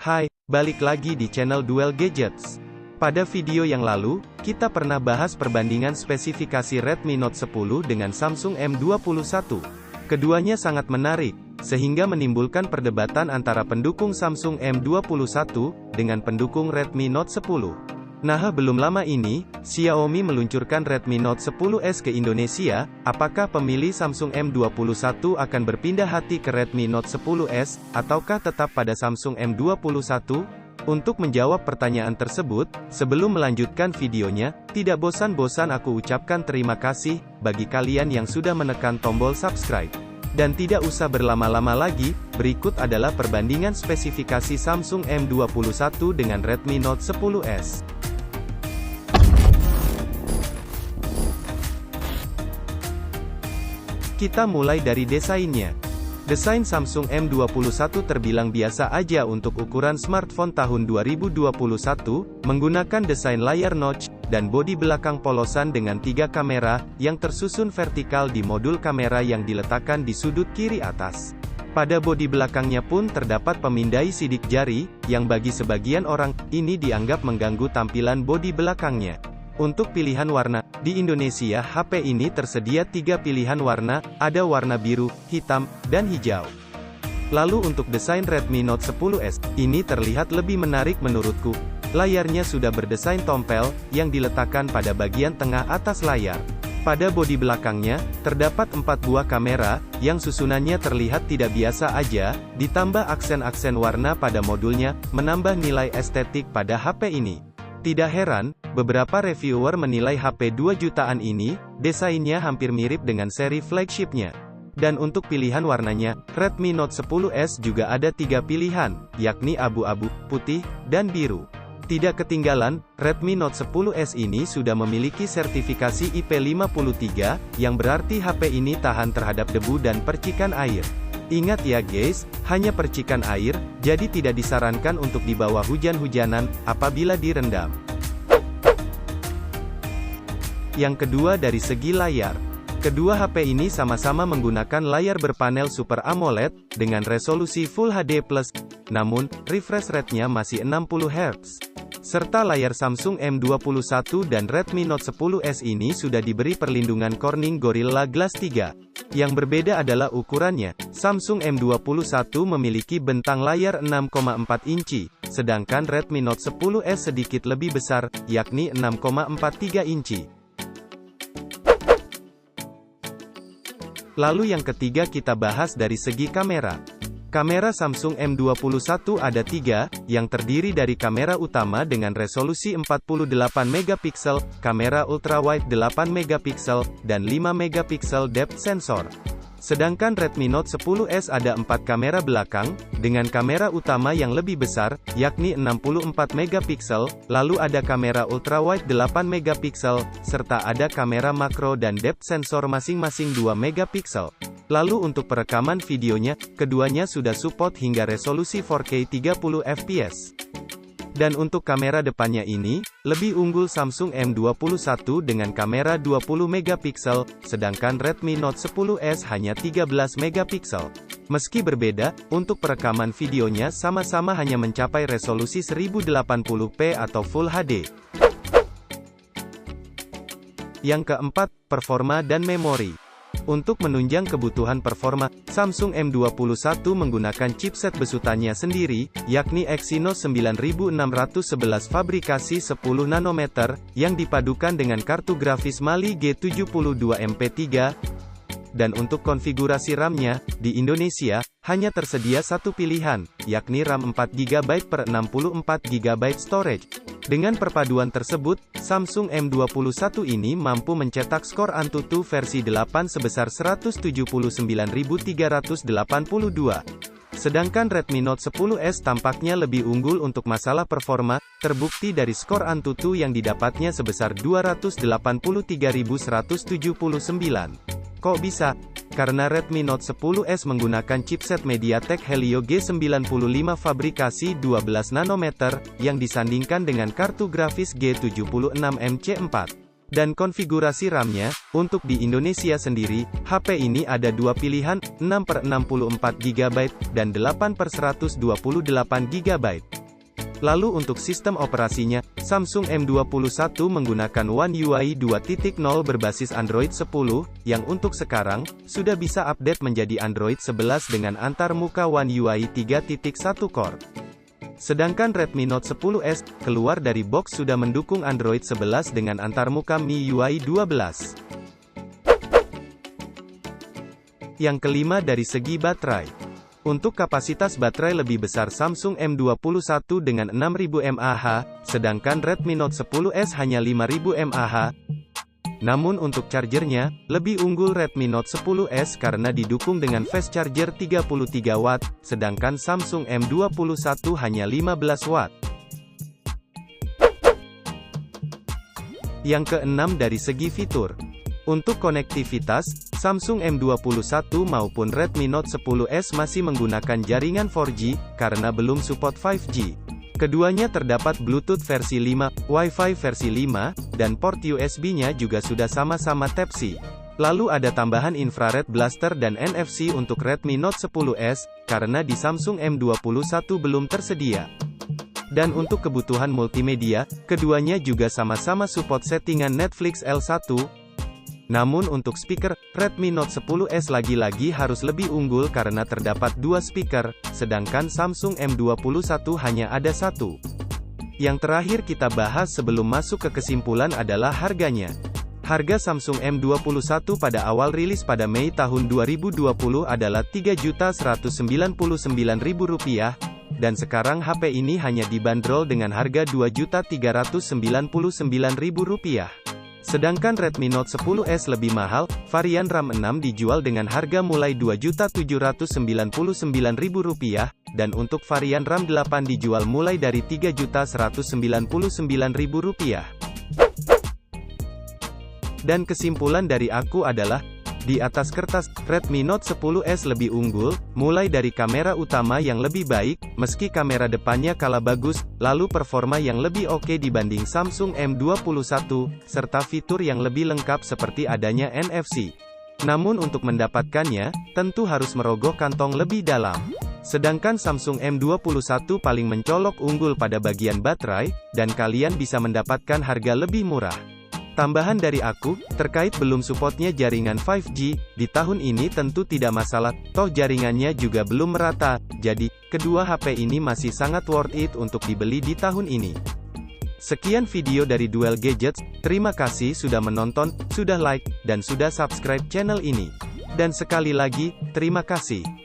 Hai, balik lagi di channel Duel Gadgets. Pada video yang lalu, kita pernah bahas perbandingan spesifikasi Redmi Note 10 dengan Samsung M21. Keduanya sangat menarik, sehingga menimbulkan perdebatan antara pendukung Samsung M21 dengan pendukung Redmi Note 10. Nah, belum lama ini, Xiaomi meluncurkan Redmi Note 10s ke Indonesia. Apakah pemilih Samsung M21 akan berpindah hati ke Redmi Note 10s, ataukah tetap pada Samsung M21? Untuk menjawab pertanyaan tersebut, sebelum melanjutkan videonya, tidak bosan-bosan aku ucapkan terima kasih bagi kalian yang sudah menekan tombol subscribe. Dan tidak usah berlama-lama lagi, berikut adalah perbandingan spesifikasi Samsung M21 dengan Redmi Note 10s. Kita mulai dari desainnya. Desain Samsung M21 terbilang biasa aja untuk ukuran smartphone tahun 2021, menggunakan desain layar notch, dan bodi belakang polosan dengan 3 kamera, yang tersusun vertikal di modul kamera yang diletakkan di sudut kiri atas. Pada bodi belakangnya pun terdapat pemindai sidik jari, yang bagi sebagian orang, ini dianggap mengganggu tampilan bodi belakangnya. Untuk pilihan warna, di Indonesia HP ini tersedia 3 pilihan warna, ada warna biru, hitam, dan hijau. Lalu untuk desain Redmi Note 10s, ini terlihat lebih menarik menurutku. Layarnya sudah berdesain tompel, yang diletakkan pada bagian tengah atas layar. Pada bodi belakangnya, terdapat 4 buah kamera, yang susunannya terlihat tidak biasa aja, ditambah aksen-aksen warna pada modulnya, menambah nilai estetik pada HP ini. Tidak heran, beberapa reviewer menilai HP 2 jutaan ini, desainnya hampir mirip dengan seri flagshipnya. Dan untuk pilihan warnanya, Redmi Note 10s juga ada 3 pilihan, yakni abu-abu, putih, dan biru. Tidak ketinggalan, Redmi Note 10s ini sudah memiliki sertifikasi IP53, yang berarti HP ini tahan terhadap debu dan percikan air. Ingat ya guys, hanya percikan air, jadi tidak disarankan untuk dibawa hujan-hujanan, apabila direndam. Yang kedua dari segi layar. Kedua HP ini sama-sama menggunakan layar berpanel Super AMOLED, dengan resolusi Full HD+, namun, refresh rate-nya masih 60 Hz. Serta layar Samsung M21 dan Redmi Note 10s ini sudah diberi perlindungan Corning Gorilla Glass 3. Yang berbeda adalah ukurannya. Samsung M21 memiliki bentang layar 6,4 inci, sedangkan Redmi Note 10s sedikit lebih besar, yakni 6,43 inci. Lalu yang ketiga kita bahas dari segi kamera. Kamera Samsung M21 ada 3, yang terdiri dari kamera utama dengan resolusi 48 MP, kamera ultrawide 8 MP, dan 5 MP depth sensor. Sedangkan Redmi Note 10s ada 4 kamera belakang, dengan kamera utama yang lebih besar, yakni 64 MP, lalu ada kamera ultrawide 8 MP, serta ada kamera makro dan depth sensor masing-masing 2 MP. Lalu untuk perekaman videonya, keduanya sudah support hingga resolusi 4K 30 fps. Dan untuk kamera depannya ini, lebih unggul Samsung M21 dengan kamera 20 MP, sedangkan Redmi Note 10s hanya 13 MP. Meski berbeda, untuk perekaman videonya sama-sama hanya mencapai resolusi 1080p atau Full HD. Yang keempat, performa dan memori. Untuk menunjang kebutuhan performa, Samsung M21 menggunakan chipset besutannya sendiri, yakni Exynos 9611 fabrikasi 10 nanometer, yang dipadukan dengan kartu grafis Mali G72MP3. Dan untuk konfigurasi RAM-nya, di Indonesia, hanya tersedia satu pilihan, yakni RAM 4GB per 64GB storage. Dengan perpaduan tersebut, Samsung M21 ini mampu mencetak skor AnTuTu versi 8 sebesar 179.382. Sedangkan Redmi Note 10s tampaknya lebih unggul untuk masalah performa, terbukti dari skor AnTuTu yang didapatnya sebesar 283.179. Kok bisa? Karena Redmi Note 10s menggunakan chipset MediaTek Helio G95 fabrikasi 12 nanometer, yang disandingkan dengan kartu grafis G76MC4. Dan konfigurasi RAM-nya, untuk di Indonesia sendiri, HP ini ada dua pilihan, 6/64 GB, dan 8/128 GB. Lalu untuk sistem operasinya, Samsung M21 menggunakan One UI 2.0 berbasis Android 10, yang untuk sekarang, sudah bisa update menjadi Android 11 dengan antarmuka One UI 3.1 Core. Sedangkan Redmi Note 10S, keluar dari box sudah mendukung Android 11 dengan antarmuka MIUI 12. Yang kelima dari segi baterai. Untuk kapasitas baterai lebih besar Samsung M21 dengan 6000 mAh, sedangkan Redmi Note 10S hanya 5000 mAh. Namun untuk chargernya, lebih unggul Redmi Note 10S karena didukung dengan fast charger 33 Watt, sedangkan Samsung M21 hanya 15 Watt. Yang keenam dari segi fitur. Untuk konektivitas, Samsung M21 maupun Redmi Note 10S masih menggunakan jaringan 4G, karena belum support 5G. Keduanya terdapat Bluetooth versi 5, Wi-Fi versi 5, dan port USB-nya juga sudah sama-sama Type-C. Lalu ada tambahan infrared blaster dan NFC untuk Redmi Note 10S, karena di Samsung M21 belum tersedia. Dan untuk kebutuhan multimedia, keduanya juga sama-sama support settingan Netflix L1. Namun untuk speaker, Redmi Note 10S lagi-lagi harus lebih unggul karena terdapat dua speaker, sedangkan Samsung M21 hanya ada satu. Yang terakhir kita bahas sebelum masuk ke kesimpulan adalah harganya. Harga Samsung M21 pada awal rilis pada Mei tahun 2020 adalah Rp3.199.000, dan sekarang HP ini hanya dibanderol dengan harga Rp2.399.000. Sedangkan Redmi Note 10S lebih mahal, varian RAM 6 dijual dengan harga mulai Rp2.799.000, dan untuk varian RAM 8 dijual mulai dari Rp3.199.000. Dan kesimpulan dari aku adalah, di atas kertas, Redmi Note 10S lebih unggul, mulai dari kamera utama yang lebih baik, meski kamera depannya kalah bagus, lalu performa yang lebih oke dibanding Samsung M21, serta fitur yang lebih lengkap seperti adanya NFC. Namun untuk mendapatkannya, tentu harus merogoh kantong lebih dalam. Sedangkan Samsung M21 paling mencolok unggul pada bagian baterai, dan kalian bisa mendapatkan harga lebih murah. Tambahan dari aku, terkait belum supportnya jaringan 5G, di tahun ini tentu tidak masalah, toh jaringannya juga belum merata, jadi, kedua HP ini masih sangat worth it untuk dibeli di tahun ini. Sekian video dari Duel Gadgets, terima kasih sudah menonton, sudah like, dan sudah subscribe channel ini. Dan sekali lagi, terima kasih.